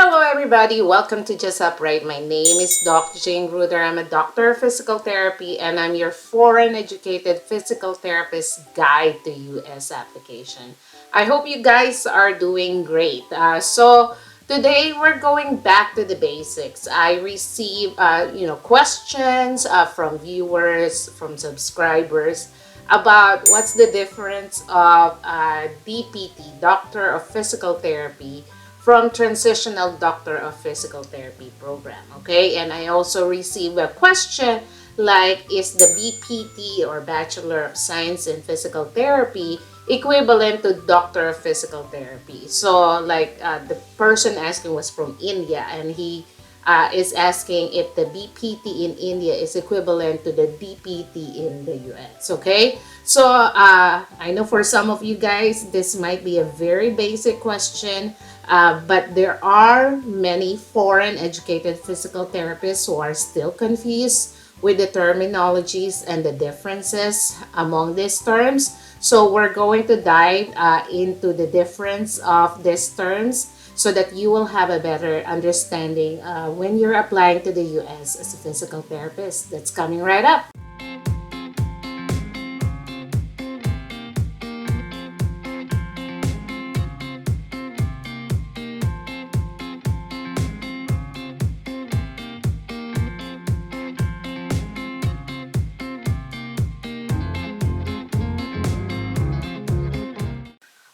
Hello everybody, welcome to Just Upright. My name is Dr. Jane Ruder. I'm a doctor of physical therapy and I'm your foreign educated physical therapist guide to US application. I hope you guys are doing great. So today we're going back to the basics. I receive questions from viewers, from subscribers about what's the difference of DPT, Doctor of Physical Therapy, from Transitional Doctor of Physical Therapy program. Okay, and I also received a question like, is the BPT or Bachelor of Science in Physical Therapy equivalent to Doctor of Physical Therapy? So the person asking was from India, and he is asking if the BPT in India is equivalent to the DPT in the US. Okay, so I know for some of you guys this might be a very basic question, but there are many foreign educated physical therapists who are still confused with the terminologies and the differences among these terms. So we're going to dive into the difference of these terms so that you will have a better understanding when you're applying to the US as a physical therapist. That's coming right up.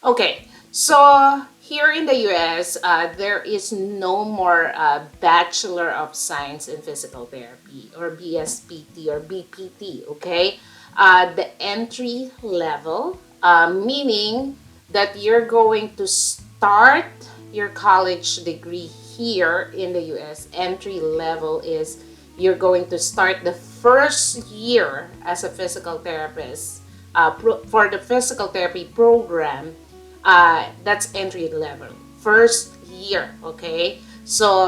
Okay, so here in the US, there is no more Bachelor of Science in Physical Therapy or BSPT or BPT, okay? The entry level, meaning that you're going to start your college degree here in the US. Entry level is you're going to start the first year as a physical therapist for the physical therapy program. That's entry level, first year. Okay, so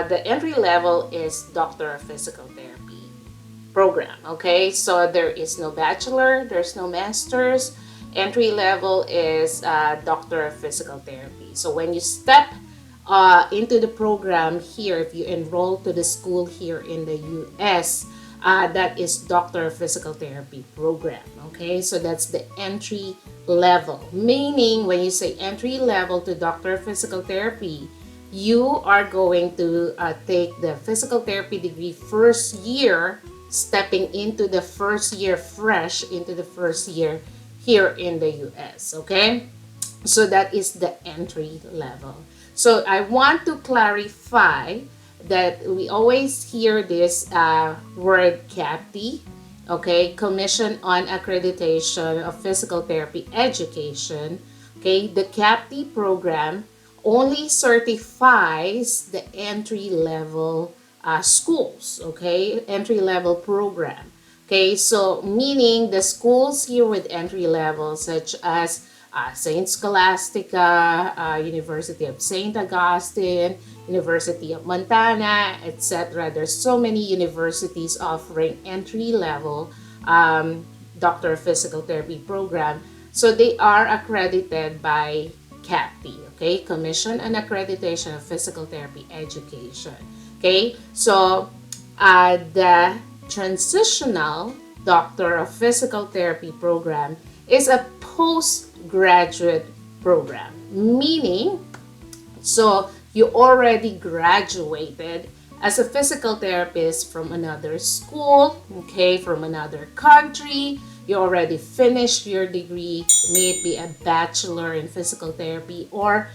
the entry level is Doctor of Physical Therapy program. Okay, so there is no bachelor, there's no master's. Entry level is Doctor of Physical Therapy. So when you step into the program here, if you enroll to the school here in the US, that is Doctor of Physical Therapy program. Okay, so that's the entry level. Meaning, when you say entry level to Doctor of Physical Therapy, you are going to take the physical therapy degree first year, stepping into the first year fresh into the first year here in the US. Okay, so that is the entry level. So I want to clarify that we always hear this word CAPT, okay, Commission on Accreditation of Physical Therapy Education. Okay, the CAPT program only certifies the entry level schools, okay, entry level program. Okay, so meaning the schools here with entry level, such as Saint Scholastica, University of Saint Augustine, University of Montana, etc. There's so many universities offering entry-level Doctor of Physical Therapy program. So they are accredited by CAPT, okay, Commission on Accreditation of Physical Therapy Education. Okay, so the Transitional Doctor of Physical Therapy program is a postgraduate program, meaning so you already graduated as a physical therapist from another school, okay, from another country. You already finished your degree, may it be a bachelor in physical therapy, or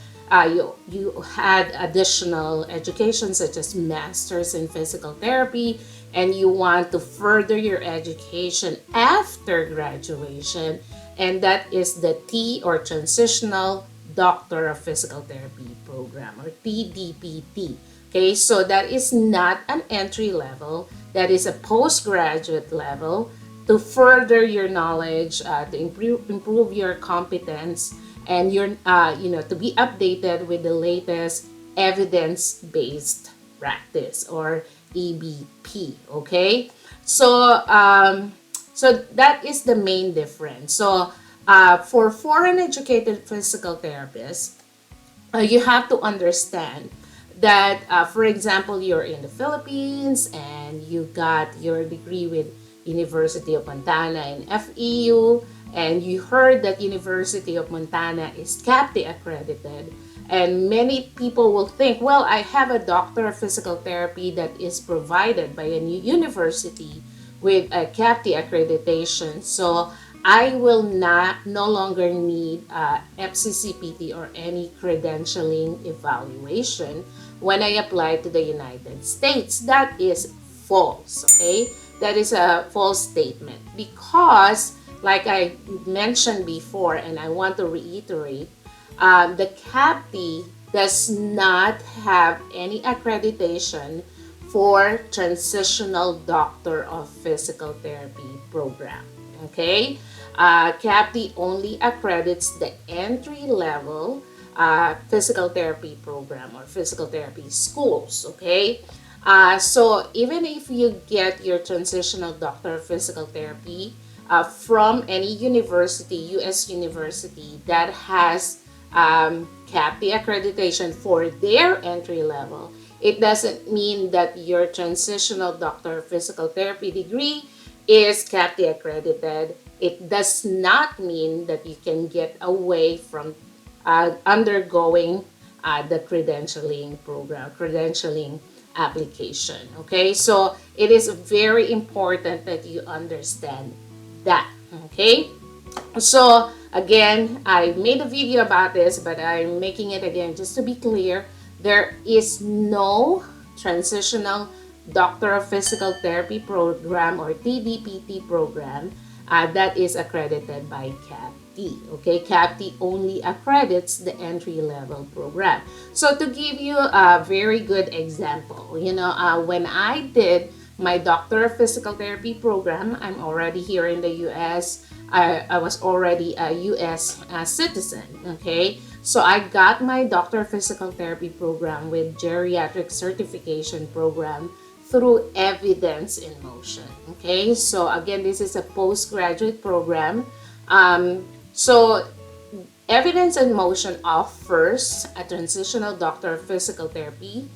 you had additional education such as masters in physical therapy, and you want to further your education after graduation, and that is the T or Transitional Doctor of Physical Therapy program or tDPT. Okay, so that is not an entry level, that is a postgraduate level to further your knowledge, to improve your competence, and your to be updated with the latest evidence-based practice or EBP. Okay, so so that is the main difference. So for foreign educated physical therapists, you have to understand that, for example, you're in the Philippines and you got your degree with University of Montana and FEU, and you heard that University of Montana is CAPTI accredited, and many people will think, well, I have a doctor of physical therapy that is provided by a new university with a CAPTI accreditation, so I will not no longer need FCCPT or any credentialing evaluation when I apply to the United States. That is false, okay? That is a false statement because, like I mentioned before, and I want to reiterate, the CAPTI does not have any accreditation for Transitional Doctor of Physical Therapy program. Okay, CAPTI only accredits the entry-level physical therapy program or physical therapy schools. Okay, so even if you get your Transitional Doctor of Physical Therapy from any university, U.S. university that has CAPTI accreditation for their entry level, it doesn't mean that your Transitional Doctor of Physical Therapy degree is CAPTI accredited. It does not mean that you can get away from undergoing the credentialing program, credentialing application. Okay, so it is very important that you understand that. Okay, so again, I made a video about this, but I'm making it again just to be clear. There is no Transitional Doctor of Physical Therapy program or tDPT program that is accredited by CAPTI. Okay, CAPTI only accredits the entry-level program. So to give you a very good example, when I did my Doctor of Physical Therapy program, I'm already here in the U.S. I was already a U.S. Citizen. Okay, so I got my Doctor of Physical Therapy program with Geriatric Certification program through Evidence in Motion. Okay, so again, this is a postgraduate program. So Evidence in Motion offers a Transitional Doctor of Physical Therapy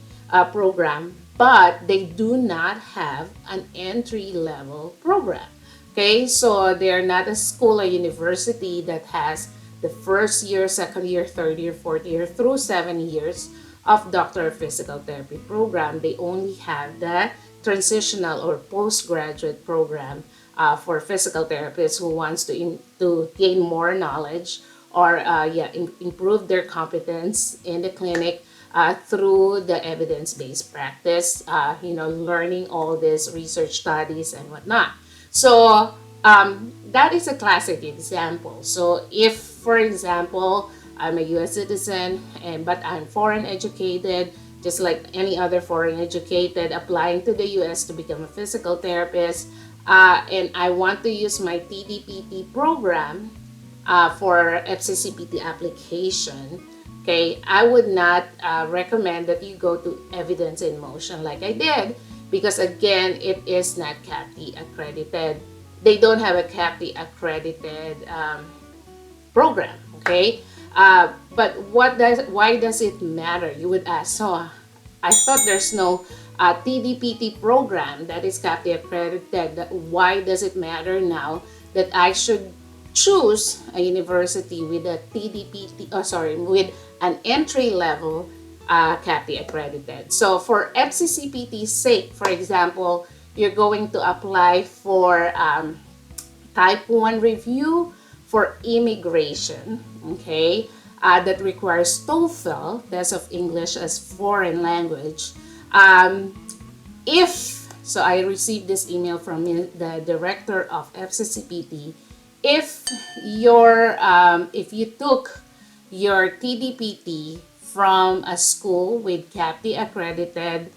program, but they do not have an entry-level program. Okay, so they're not a school or university that has the first year, second year, third year, fourth year through 7 years of Doctor of Physical Therapy program. They only have the transitional or postgraduate program for physical therapists who wants to gain more knowledge or improve their competence in the clinic through the evidence-based practice, learning all these research studies and whatnot. So that is a classic example. So if, for example, I'm a U.S. citizen, but I'm foreign educated, just like any other foreign educated applying to the U.S. to become a physical therapist, and I want to use my tDPT program for FCCPT application. Okay, I would not recommend that you go to Evidence in Motion like I did, because again, it is not CAPTI accredited. They don't have a CAPTI accredited program. Okay, but why does it matter? You would ask. So I thought there's no tDPT program that is CAPTI accredited. Why does it matter now that I should choose a university with a with an entry level CAPTI accredited? So for FCCPT's sake, for example, you're going to apply for type 1 review for immigration, okay, that requires TOEFL, test of English as foreign language. So I received this email from the director of FCCPT. If you took your tDPT from a school with CAPTI accredited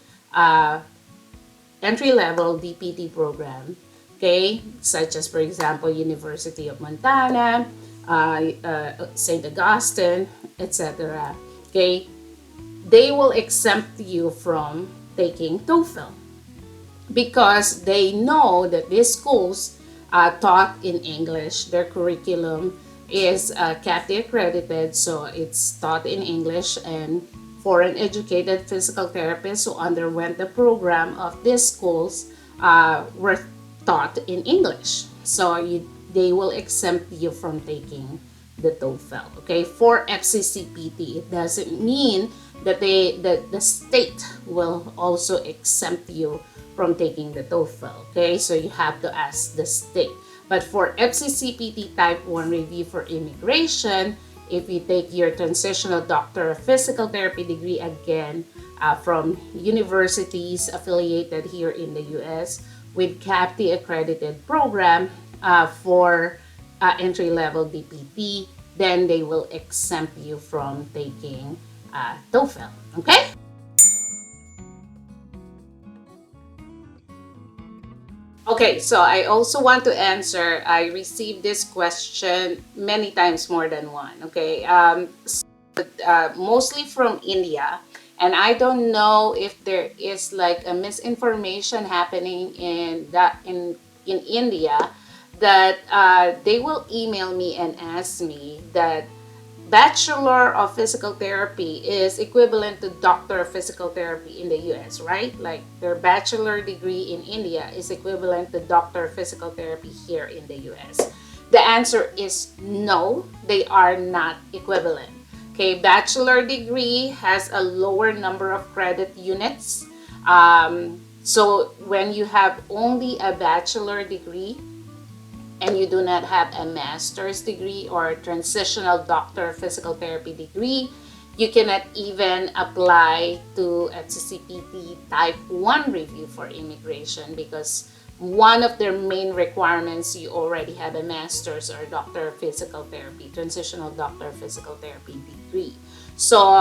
entry-level DPT program, okay, such as, for example, University of Montana, St. Augustine, etc., okay, they will exempt you from taking TOEFL because they know that these schools taught in English. Their curriculum is CAPTI accredited, so it's taught in English, and foreign educated physical therapists who underwent the program of these schools were taught in English. So they will exempt you from taking the TOEFL. Okay, for FCCPT, it doesn't mean that the state will also exempt you from taking the TOEFL. Okay, so you have to ask the state. But for FCCPT Type 1 review for immigration, if you take your Transitional Doctor of Physical Therapy degree again from universities affiliated here in the US with CAPT accredited program for entry-level DPT, then they will exempt you from taking TOEFL. Okay? Okay, so I also want to answer. I received this question many times, more than one. Okay, mostly from India, and I don't know if there is like a misinformation happening in India that they will email me and ask me that Bachelor of Physical Therapy is equivalent to Doctor of Physical Therapy in the US, right? Like their bachelor degree in India is equivalent to Doctor of Physical Therapy here in the US. The answer is no, they are not equivalent. Okay, bachelor degree has a lower number of credit units. So when you have only a bachelor degree, and you do not have a master's degree or a transitional doctor of physical therapy degree, you cannot even apply to FCCPT Type 1 review for immigration because one of their main requirements, you already have a master's or doctor of physical therapy, transitional doctor of physical therapy degree. So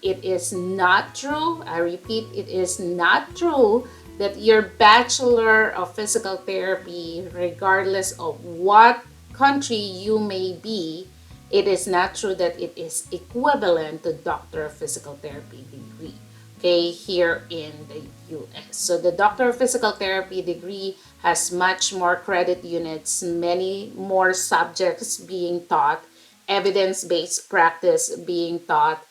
it is not true, I repeat, it is not true that your Bachelor of Physical Therapy, regardless of what country you may be, it is not true that it is equivalent to Doctor of Physical Therapy degree, okay, here in the US. So the Doctor of Physical Therapy degree has much more credit units, many more subjects being taught, evidence-based practice being taught.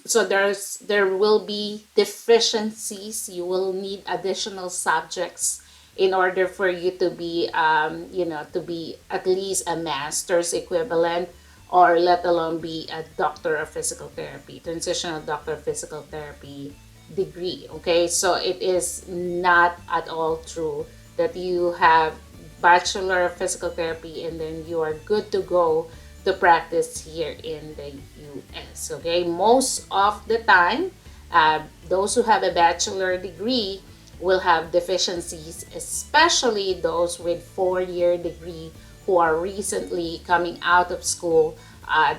So there will be deficiencies. You will need additional subjects in order for you to be to be at least a master's equivalent, or let alone be a doctor of physical therapy, transitional doctor of physical therapy degree. Okay, so it is not at all true that you have bachelor of physical therapy and then you are good to go to practice here in the US. Okay, most of the time, those who have a bachelor degree will have deficiencies, especially those with 4-year degree who are recently coming out of school.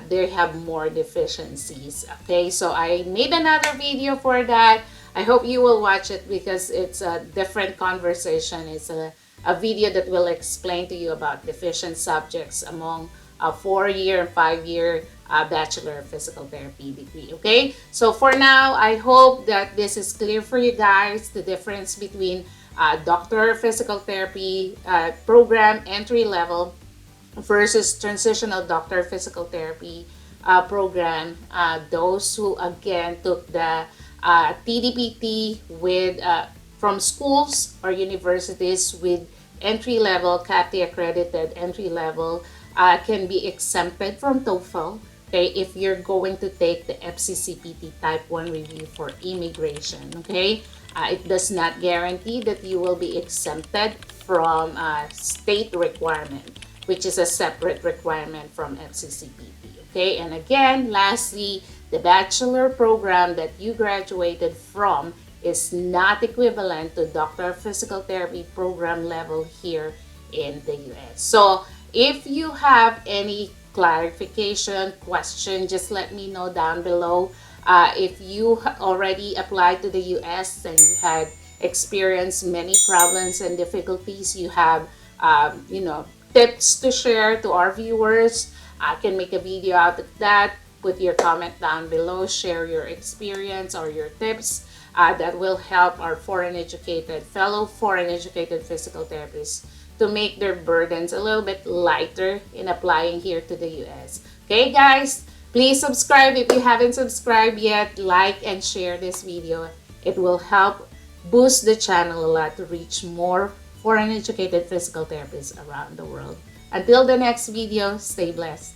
They have more deficiencies. Okay, so I made another video for that. I hope you will watch it because it's a different conversation. It's a video that will explain to you about deficient subjects among a 4-year and 5-year Bachelor of Physical Therapy degree. Okay, so for now, I hope that this is clear for you guys, the difference between Doctor of Physical Therapy program entry level versus Transitional Doctor of Physical Therapy program. Those who again took the tDPT with from schools or universities with entry level, CAPT accredited entry level, can be exempted from TOEFL, okay, if you're going to take the FCCPT Type 1 review for immigration, okay? It does not guarantee that you will be exempted from state requirement, which is a separate requirement from FCCPT, okay? And again, lastly, the bachelor program that you graduated from is not equivalent to Doctor of Physical Therapy program level here in the US. So if you have any clarification, question, just let me know down below. If you already applied to the US and you had experienced many problems and difficulties, you have tips to share to our viewers, I can make a video out of that. Put your comment down below, share your experience or your tips. That will help our fellow foreign educated physical therapists to make their burdens a little bit lighter in applying here to the US. Okay, guys, Please subscribe if you haven't subscribed yet. Like and share this video. It will help boost the channel a lot to reach more foreign educated physical therapists around the world. Until the next video, stay blessed.